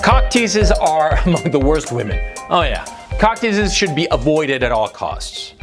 Cock teases are among the worst women. Oh yeah. Cock teases should be avoided at all costs.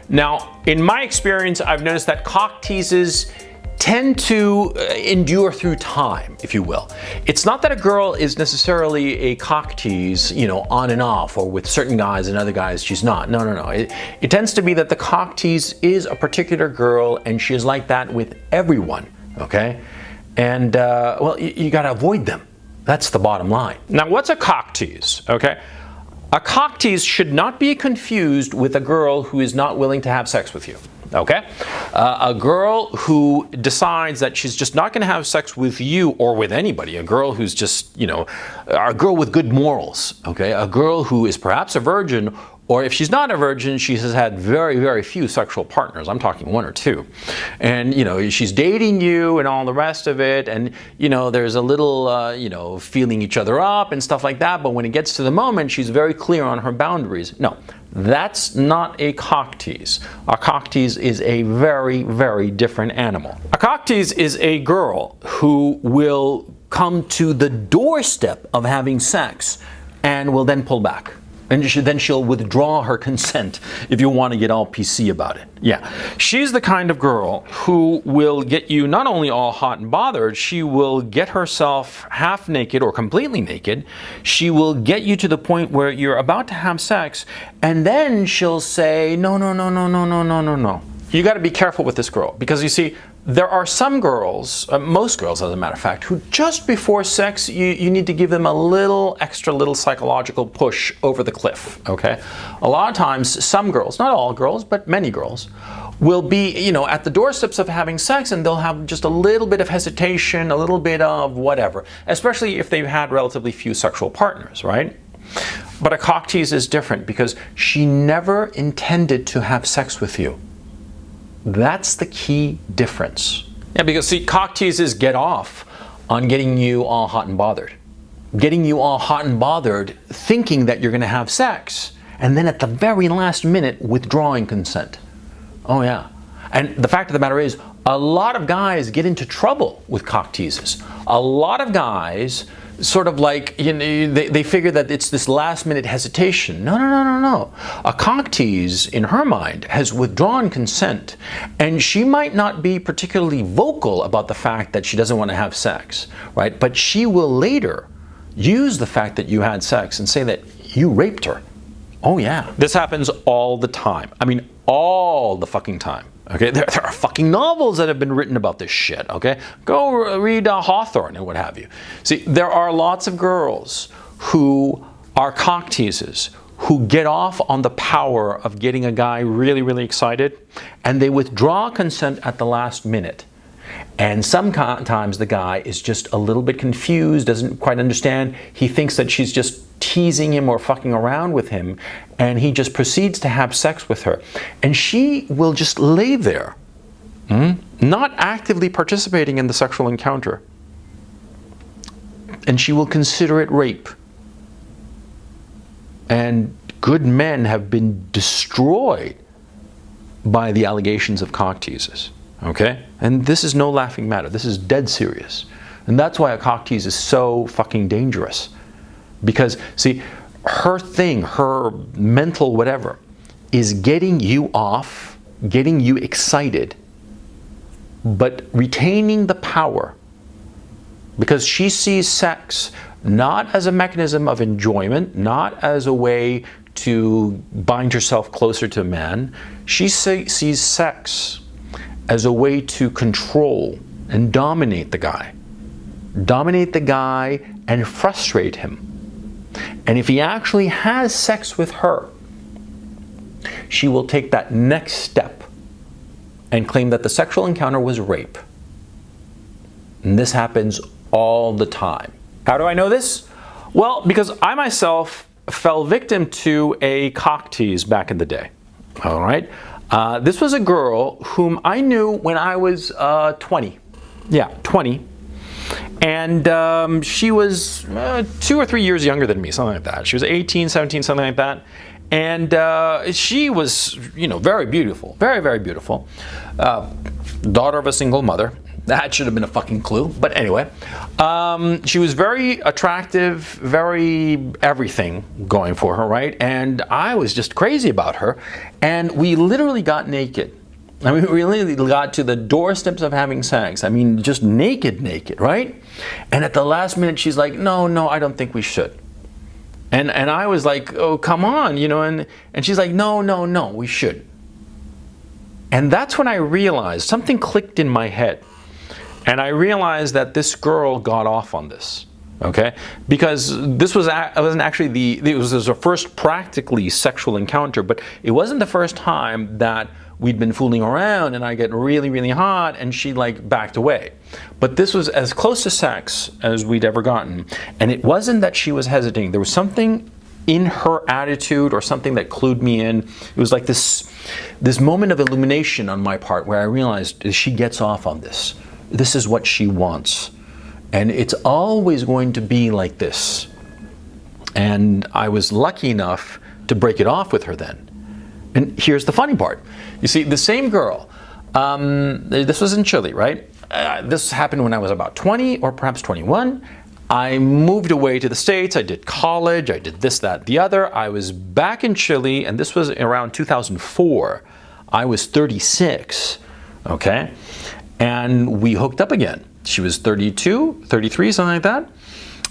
Now, in my experience, I've noticed that cock teases tend to endure through time, if you will. It's not that a girl is necessarily a cock tease, you know, on and off, or with certain guys and other guys she's not. No. It tends to be that the cock tease is a particular girl, and she is like that with everyone, okay? And, well, you gotta avoid them. That's the bottom line. Now, what's a cock tease, okay? A cock tease should not be confused with a girl who is not willing to have sex with you, okay? A girl who decides that she's just not gonna have sex with you or with anybody, a girl who's just, you know, a girl with good morals, okay? A girl who is perhaps a virgin, or if she's not a virgin, she has had very, very few sexual partners. I'm talking one or two. And, you know, she's dating you and all the rest of it. And, you know, there's a little, you know, feeling each other up and stuff like that. But when it gets to the moment, she's very clear on her boundaries. No, that's not a cock tease. A cock tease is a very, very different animal. A cock tease is a girl who will come to the doorstep of having sex and will then pull back. And then she'll withdraw her consent if you want to get all PC about it. Yeah, she's the kind of girl who will get you not only all hot and bothered, she will get herself half naked or completely naked. She will get you to the point where you're about to have sex, and then she'll say, no. You got to be careful with this girl, because you see, there are some girls, most girls as a matter of fact, who just before sex, you need to give them a little extra little psychological push over the cliff, okay? A lot of times, some girls, not all girls, but many girls, will be, you know, at the doorsteps of having sex, and they'll have just a little bit of hesitation, a little bit of whatever, especially if they've had relatively few sexual partners, right? But a cock tease is different, because she never intended to have sex with you. That's the key difference. Yeah, because see, cock teases get off on getting you all hot and bothered. Getting you all hot and bothered, thinking that you're gonna have sex, and then at the very last minute, withdrawing consent. Oh yeah. And the fact of the matter is, a lot of guys get into trouble with cock teases. A lot of guys sort of like, you know, they figure that it's this last minute hesitation. No. A cock tease, in her mind, has withdrawn consent, and she might not be particularly vocal about the fact that she doesn't want to have sex, right? But she will later use the fact that you had sex and say that you raped her. Oh yeah. This happens all the time. I mean, all the fucking time. Okay, there are fucking novels that have been written about this shit, okay? Go read Hawthorne and what have you. See, there are lots of girls who are cock teases, who get off on the power of getting a guy really, really excited, and they withdraw consent at the last minute. And sometimes the guy is just a little bit confused, doesn't quite understand. He thinks that she's just teasing him or fucking around with him, and he just proceeds to have sex with her. And she will just lay there, not actively participating in the sexual encounter. And she will consider it rape. And good men have been destroyed by the allegations of cock teases. Okay? And this is no laughing matter. This is dead serious. And that's why a cock tease is so fucking dangerous. Because, see, her thing, her mental whatever, is getting you off, getting you excited, but retaining the power. Because she sees sex not as a mechanism of enjoyment, not as a way to bind herself closer to a man. She sees sex as a way to control and dominate the guy. Dominate the guy and frustrate him. And if he actually has sex with her, she will take that next step and claim that the sexual encounter was rape. And this happens all the time. How do I know this? Well, because I myself fell victim to a cock tease back in the day. All right? This was a girl whom I knew when I was 20. Yeah, 20. And she was 2 or 3 years younger than me, something like that. She was 18, 17, something like that. And she was, you know, very beautiful, very, very beautiful. Daughter of a single mother. That should have been a fucking clue. But anyway, she was very attractive, very everything going for her, right? And I was just crazy about her. And we literally got naked. I mean, we really got to the doorsteps of having sex. I mean, just naked, right? And at the last minute, she's like, no, I don't think we should. And I was like, oh, come on, you know, and she's like, no, we should. And that's when I realized something clicked in my head. And I realized that this girl got off on this, okay? Because this wasn't actually it was her first practically sexual encounter, but it wasn't the first time that we'd been fooling around and I get really, really hot and she like backed away. But this was as close to sex as we'd ever gotten. And it wasn't that she was hesitating. There was something in her attitude or something that clued me in. It was like this moment of illumination on my part where I realized she gets off on this. This is what she wants. And it's always going to be like this. And I was lucky enough to break it off with her then. And here's the funny part. You see, the same girl, this was in Chile, right? This happened when I was about 20 or perhaps 21. I moved away to the States. I did college. I did this, that, the other. I was back in Chile, and this was around 2004. I was 36, okay? And we hooked up again. She was 32, 33, something like that.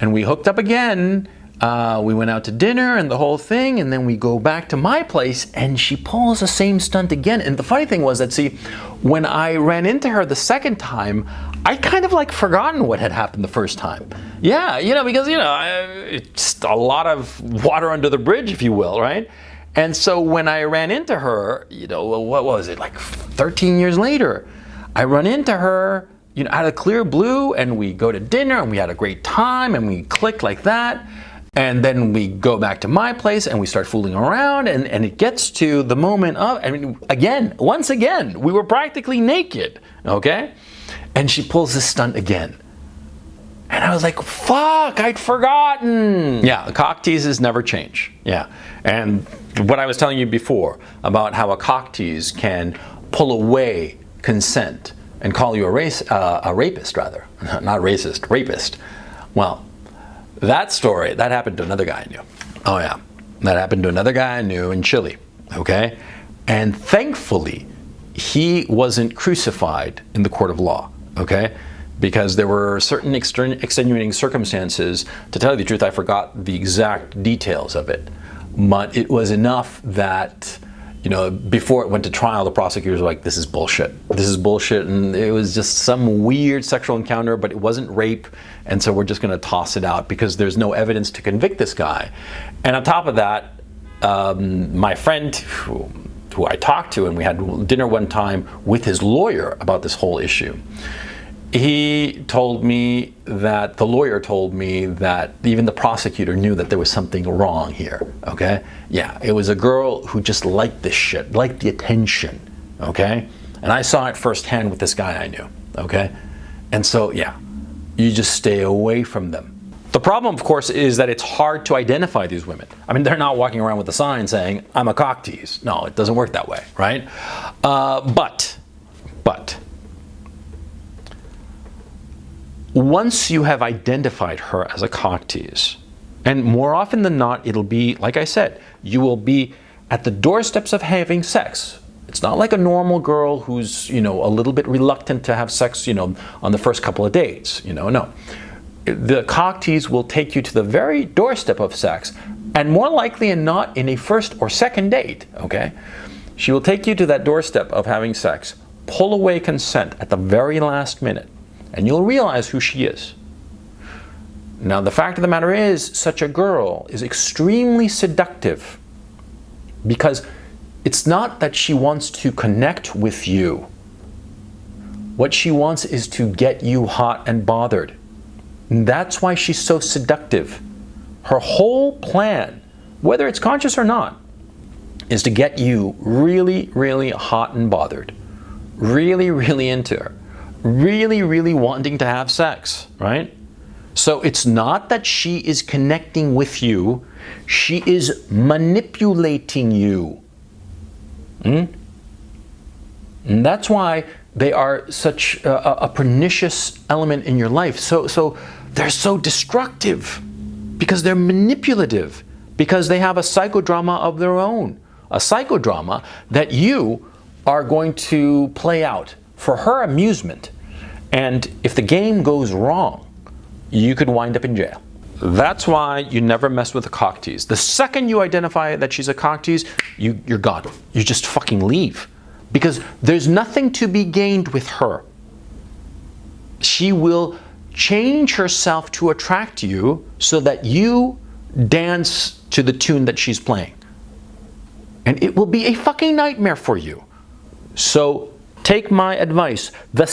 And we hooked up again. We went out to dinner and the whole thing, and then we go back to my place and she pulls the same stunt again. And the funny thing was that, see, when I ran into her the second time, I kind of like forgotten what had happened the first time. Yeah, you know, because, you know, it's a lot of water under the bridge, if you will, right? And so when I ran into her, you know, what was it, like 13 years later, I run into her, you know, out of clear blue, and we go to dinner and we had a great time and we clicked like that. And then we go back to my place and we start fooling around, and it gets to the moment of, I mean, once again, we were practically naked, okay? And she pulls this stunt again. And I was like, fuck, I'd forgotten. Yeah, cock teases never change. Yeah. And what I was telling you before about how a cock tease can pull away consent and call you a rapist, rather. Not racist, rapist. Well, that story, that happened to another guy I knew. Oh yeah, that happened to another guy I knew in Chile, okay? And thankfully, he wasn't crucified in the court of law, okay? Because there were certain extenuating circumstances. To tell you the truth, I forgot the exact details of it. But it was enough that, you know, before it went to trial, the prosecutors were like, this is bullshit. This is bullshit. And it was just some weird sexual encounter, but it wasn't rape. And so we're just going to toss it out because there's no evidence to convict this guy. And on top of that, my friend who I talked to, and we had dinner one time with his lawyer about this whole issue, he told me that the lawyer told me that even the prosecutor knew that there was something wrong here, okay? Yeah, it was a girl who just liked this shit, liked the attention, okay? And I saw it firsthand with this guy I knew, okay? And so, yeah, you just stay away from them. The problem, of course, is that it's hard to identify these women. I mean, they're not walking around with a sign saying, I'm a cock tease. No, it doesn't work that way, right? But, once you have identified her as a cock tease, and more often than not, it'll be, like I said, you will be at the doorsteps of having sex. It's not like a normal girl who's, you know, a little bit reluctant to have sex, you know, on the first couple of dates, you know, no. The cock tease will take you to the very doorstep of sex, and more likely than not in a first or second date, okay? She will take you to that doorstep of having sex, pull away consent at the very last minute, and you'll realize who she is. Now, the fact of the matter is, such a girl is extremely seductive because it's not that she wants to connect with you. What she wants is to get you hot and bothered. And that's why she's so seductive. Her whole plan, whether it's conscious or not, is to get you really, really hot and bothered. Really, really into her. Really, really wanting to have sex, right? So it's not that she is connecting with you, she is manipulating you. And that's why they are such a pernicious element in your life. So they're so destructive because they're manipulative, because they have a psychodrama of their own, a psychodrama that you are going to play out for her amusement. And if the game goes wrong, you could wind up in jail. That's why you never mess with a cock tease. The second you identify that she's a cock tease, you're gone. You just fucking leave. Because there's nothing to be gained with her. She will change herself to attract you so that you dance to the tune that she's playing. And it will be a fucking nightmare for you. So take my advice. The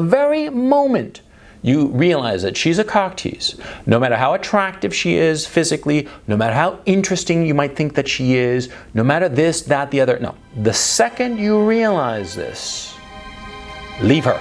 very moment you realize that she's a cock tease, no matter how attractive she is physically, no matter how interesting you might think that she is, no matter this, that, the other, no. The second you realize this, leave her.